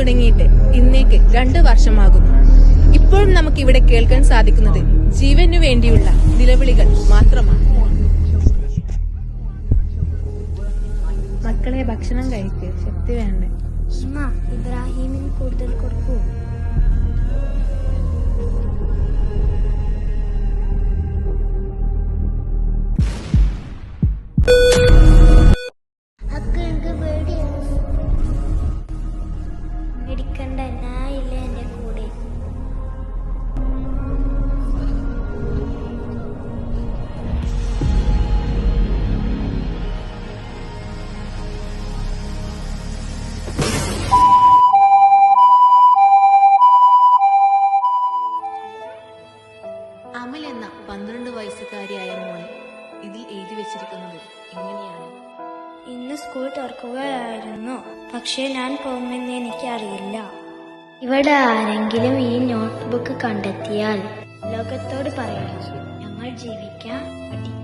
തുടങ്ങിയിട്ട് ഇന്നേക്ക് 2 വർഷമാകുന്നു. ഇപ്പോഴും നമുക്ക് ഇവിടെ കേൾക്കാൻ സാധിക്കുന്നത് ജീവനു വേണ്ടിയുള്ള നിലവിളികൾ മാത്രമാണ്. മക്കളെ, ഭക്ഷണം കഴിക്ക്, ശക്തി വേണ്ടേ? ഇബ്രാഹിമിന് കൂടുതൽ കൊടുക്കൂ. പേടിക്കണ്ട, ഞാനില്ല എന്റെ കൂടെ. അമൽ എന്ന 12 വയസ്സുകാരിയായ മോൾ ഇതിൽ എഴുതി വെച്ചിരിക്കുന്നത് ഇങ്ങനെയാണ്: ഇന്ന് സ്കൂൾ തുറക്കുകയായിരുന്നു, പക്ഷെ ഞാൻ പോകുമെന്ന് എനിക്കറിയില്ല. ഇവിടെ ആരെങ്കിലും ഈ നോട്ട്ബുക്ക് കണ്ടെത്തിയാൽ ലോകത്തോട് പറയണം, ഞങ്ങൾ ജീവിക്കാൻ പഠിക്കും.